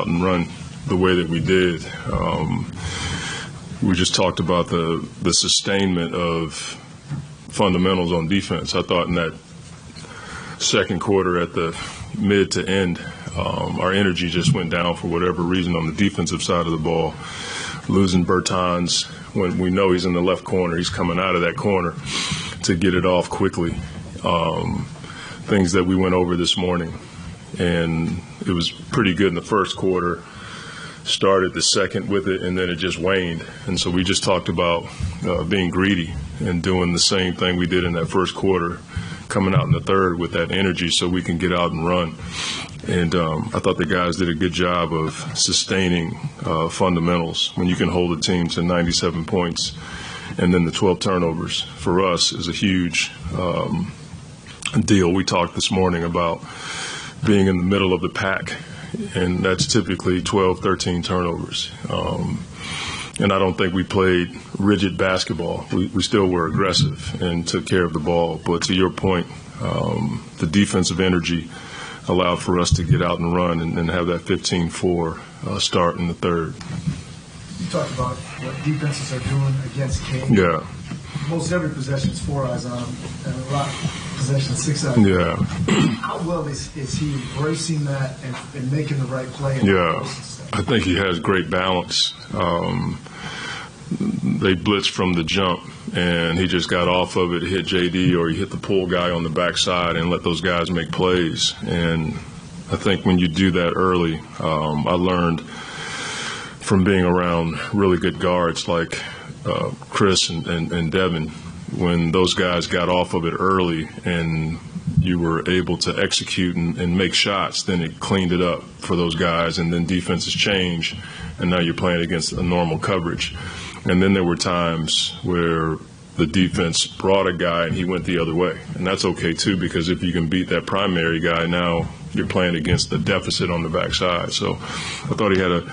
out and run the way that we did. We just talked about the sustainment of fundamentals on defense. I thought in that second quarter at the mid to end, our energy just went down for whatever reason on the defensive side of the ball. Losing Bertans when we know he's in the left corner, he's coming out of that corner to get it off quickly. Things that we went over this morning, and it was pretty good in the first quarter. Started the second with it, and then it just waned. And so we just talked about being greedy and doing the same thing we did in that first quarter, coming out in the third with that energy so we can get out and run. And I thought the guys did a good job of sustaining fundamentals. When you can hold a team to 97 points and then the 12 turnovers for us is a huge deal. We talked this morning about being in the middle of the pack, and that's typically 12, 13 turnovers. And I don't think we played rigid basketball. We still were aggressive and took care of the ball. But to your point, the defensive energy allowed for us to get out and run and have that 15-4 start in the third. You talked about what defenses are doing against Kane. Yeah. Most every possession is 4 eyes on him, and a lot of possessions 6 eyes. Yeah. How well is he embracing that and making the right play? Yeah. I think he has great balance. They blitzed from the jump, and he just got off of it, hit JD, or he hit the pull guy on the backside and let those guys make plays. And I think when you do that early, I learned from being around really good guards like Chris and Devin, when those guys got off of it early and you were able to execute and make shots, then it cleaned it up for those guys, and then defenses change, and now you're playing against a normal coverage. And then there were times where the defense brought a guy and he went the other way, and that's okay too, because if you can beat that primary guy, now you're playing against the deficit on the backside. So I thought he had a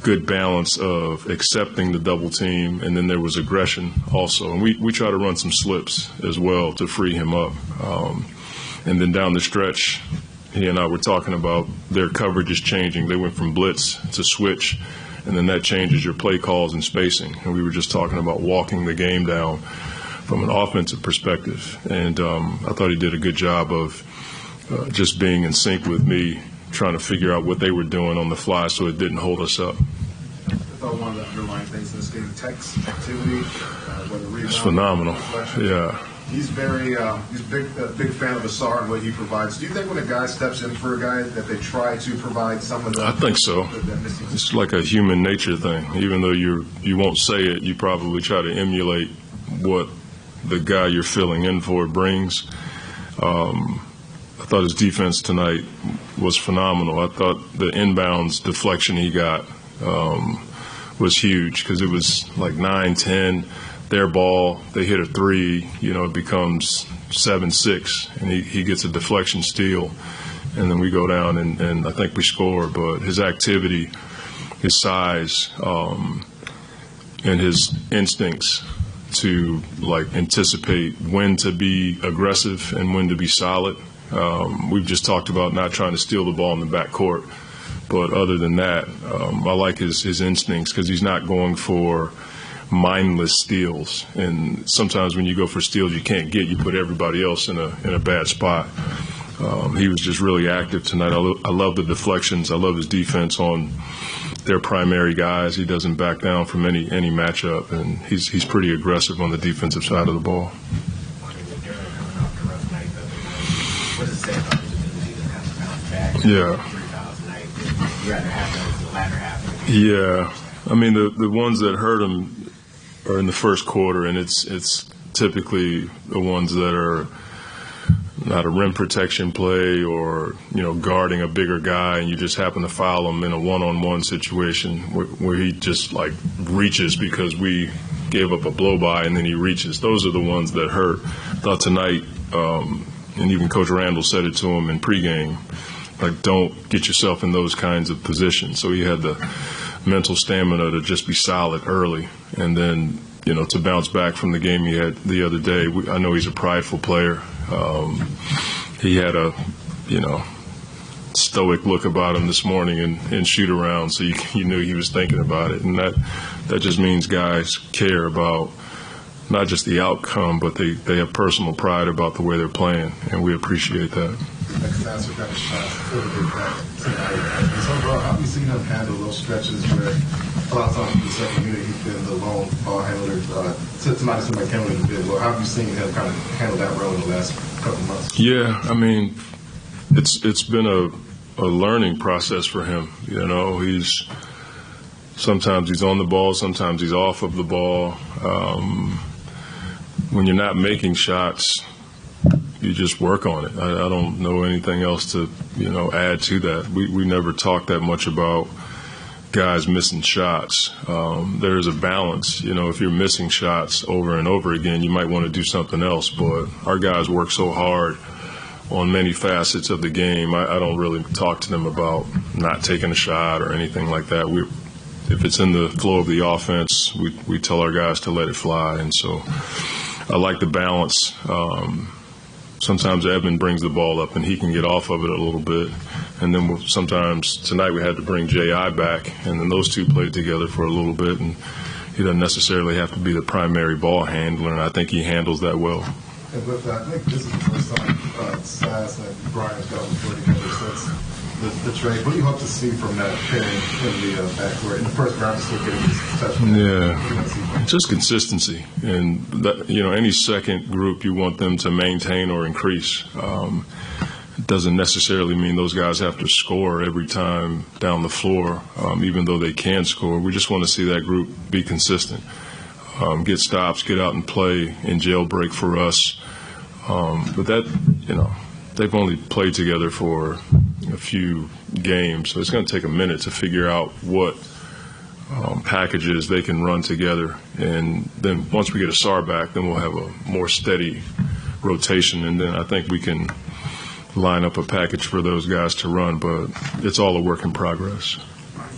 good balance of accepting the double team, and then there was aggression also. And we try to run some slips as well to free him up. And then down the stretch, he and I were talking about their coverage is changing. They went from blitz to switch, and then that changes your play calls and spacing. And we were just talking about walking the game down from an offensive perspective. And I thought he did a good job of just being in sync with me, trying to figure out what they were doing on the fly so it didn't hold us up. I thought one of the underlying things in this game, Tech's activity, whether rebound, it's phenomenal. Yeah. He's a big fan of Asar and what he provides. Do you think when a guy steps in for a guy that they try to provide some of the? I think so. It's like a human nature thing. Even though you won't say it, you probably try to emulate what the guy you're filling in for brings. I thought his defense tonight was phenomenal. I thought the inbounds deflection he got was huge, because it was like 9-10. Their ball, they hit a three, it becomes 7-6, and he gets a deflection steal, and then we go down and I think we score. But his activity, his size, and his instincts to anticipate when to be aggressive and when to be solid. We've just talked about not trying to steal the ball in the backcourt, but other than that, I like his instincts, because he's not going for mindless steals. And sometimes when you go for steals you can't get, you put everybody else in a bad spot. He was just really active tonight. I love the deflections. I love his defense on their primary guys. He doesn't back down from any matchup, and he's pretty aggressive on the defensive side of the ball. Yeah. I mean, the ones that hurt him are in the first quarter, and it's typically the ones that are not a rim protection play or, guarding a bigger guy, and you just happen to foul him in a one-on-one situation where he just reaches because we gave up a blow-by, and then he reaches. Those are the ones that hurt. I thought tonight, and even Coach Randall said it to him in pregame, don't get yourself in those kinds of positions. So he had the mental stamina to just be solid early, and then to bounce back from the game he had the other day. I know he's a prideful player. He had a stoic look about him this morning in shoot around, so you knew he was thinking about it, and that just means guys care about not just the outcome, but they have personal pride about the way they're playing, and we appreciate that. Next got a shot for the big back tonight. So, bro, how have you seen him handle those stretches where a lot of times in the second unit he's been the lone ball handler? Tonight it's like handling a bit. Well, how have you seen him kind of handle that role in the last couple of months? Yeah, I mean, it's been a learning process for him. You know, sometimes he's on the ball, sometimes he's off of the ball. When you're not making shots, you just work on it. I don't know anything else to, add to that. We never talked that much about guys missing shots. There's a balance. If you're missing shots over and over again, you might want to do something else. But our guys work so hard on many facets of the game. I don't really talk to them about not taking a shot or anything like that. If it's in the flow of the offense, we tell our guys to let it fly. And so I like the balance. Sometimes Evan brings the ball up and he can get off of it a little bit. And then sometimes tonight we had to bring J.I. back, and then those two played together for a little bit. And he doesn't necessarily have to be the primary ball handler, and I think he handles that well. And with that, I think this is the first time Sass and Brian's gotten work together since the trade. What do you hope to see from that pairing in the backcourt? In the first round, still getting this touchdown. Yeah, just consistency, and that, any second group you want them to maintain or increase. It doesn't necessarily mean those guys have to score every time down the floor, even though they can score. We just want to see that group be consistent, get stops, get out and play in jailbreak for us. But that, they've only played together for a few games, so it's going to take a minute to figure out what packages they can run together. And then once we get a SAR back, then we'll have a more steady rotation, and then I think we can line up a package for those guys to run, but it's all a work in progress.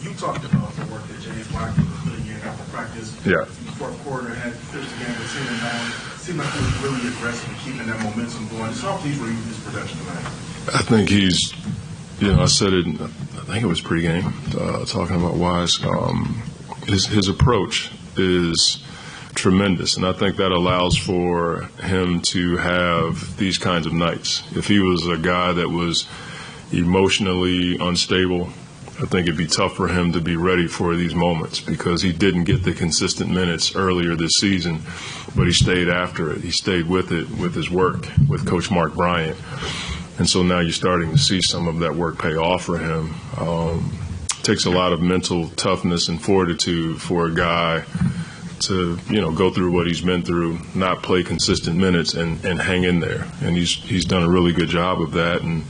You talked about the work that James Blackman was putting in after practice. Yeah. In the fourth quarter, had finished the game with 10 and 9. Seemed like he was really aggressive in keeping that momentum going. Just how pleased were you with his production tonight? I think he's, I said it, I think it was pregame, talking about Wise. His approach is tremendous, and I think that allows for him to have these kinds of nights. If he was a guy that was emotionally unstable, I think it'd be tough for him to be ready for these moments, because he didn't get the consistent minutes earlier this season, but he stayed after it. He stayed with it, with his work, with Coach Mark Bryant. And so now you're starting to see some of that work pay off for him. It takes a lot of mental toughness and fortitude for a guy to, go through what he's been through, not play consistent minutes, and hang in there. And he's done a really good job of that, and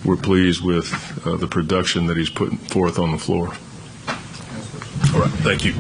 we're pleased with the production that he's putting forth on the floor. All right, thank you.